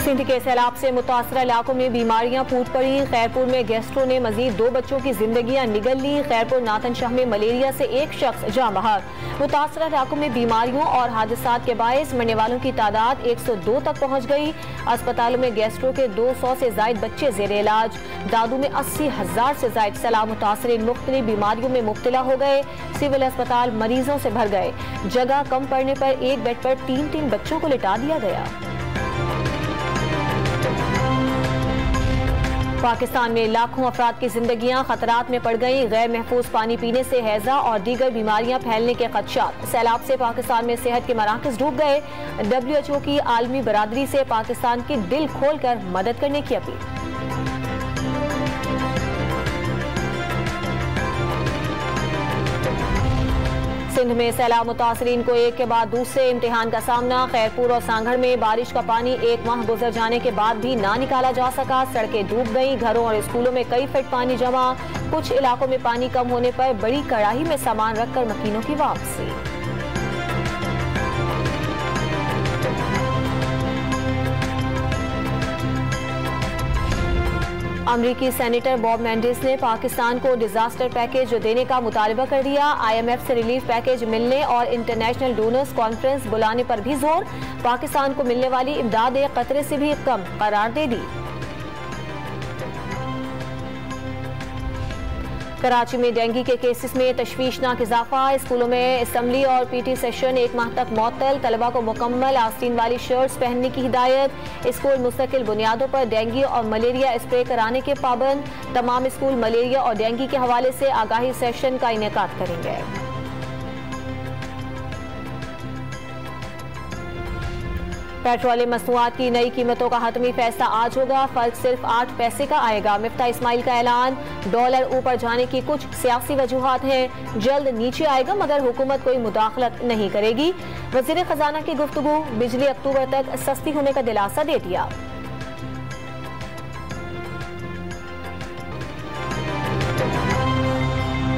सिंध के सैलाब से मुतासरा इलाकों में बीमारियां फूट पड़ी। खैरपुर में गैस्ट्रो ने मजीद 2 बच्चों की जिंदगियां निगल ली। खैरपुर नाथन शाह में मलेरिया से 1 शख्स जाँ बहक। मुतासरा इलाकों में बीमारियों और हादसात के बायस मरने वालों की तादाद 102 तक पहुंच गई। अस्पतालों में गैस्ट्रो के 200 से जायद बच्चे जेर इलाज। दादू में 80,000 से जायद सैलाब मुतासरीन मुख्तलिफ बीमारियों में मुब्तला हो गए। सिविल अस्पताल मरीजों से भर गए। जगह कम पड़ने पर एक बेड पर 3-3 बच्चों को लिटा दिया गया। पाकिस्तान में लाखों अफराद की जिंदगियां खतरात में पड़ गई। गैर महफूज पानी पीने से हैजा और दीगर बीमारियां फैलने के खदशात। सैलाब से पाकिस्तान में सेहत के मराकज डूब गए। WHO की आलमी बरादरी से पाकिस्तान की दिल खोलकर मदद करने की अपील। सिंध में सैलाब मुतासरीन को एक के बाद दूसरे इम्तिहान का सामना। खैरपुर और सांगड़ में बारिश का पानी 1 माह गुजर जाने के बाद भी ना निकाला जा सका। सड़कें डूब गई। घरों और स्कूलों में कई फीट पानी जमा। कुछ इलाकों में पानी कम होने पर बड़ी कड़ाही में सामान रखकर मकीनों की वापसी। अमरीकी सेनेटर बॉब मेंडिस ने पाकिस्तान को डिजास्टर पैकेज देने का मुतालबा कर दिया। IMF से रिलीफ पैकेज मिलने और इंटरनेशनल डोनर्स कॉन्फ्रेंस बुलाने पर भी जोर। पाकिस्तान को मिलने वाली इमदाद एक कतरे से भी कम करार दे दी। कराची में डेंगू के केसेस में तशवीशनाक इजाफा। स्कूलों में असेंबली और PT सेशन 1 माह तक मुअत्तल। तलबा को मुकम्मल आस्तीन वाली शर्ट्स पहनने की हिदायत। स्कूल मुस्तकिल बुनियादों पर डेंगू और मलेरिया स्प्रे कराने के पाबंद। तमाम स्कूल मलेरिया और डेंगू के हवाले से आगाही सेशन का इनेकाद करेंगे। पेट्रोलियम मसनूआत की नई कीमतों का हतमी फैसला आज होगा। फर्क सिर्फ 8 पैसे का आएगा। मिफ्ता इस्माइल का ऐलान। डॉलर ऊपर जाने की कुछ सियासी वजूहात हैं। जल्द नीचे आएगा मगर हुकूमत कोई मुदाखलत नहीं करेगी। वजीर खजाना की गुफ्तगू। बिजली अक्टूबर तक सस्ती होने का दिलासा दे दिया।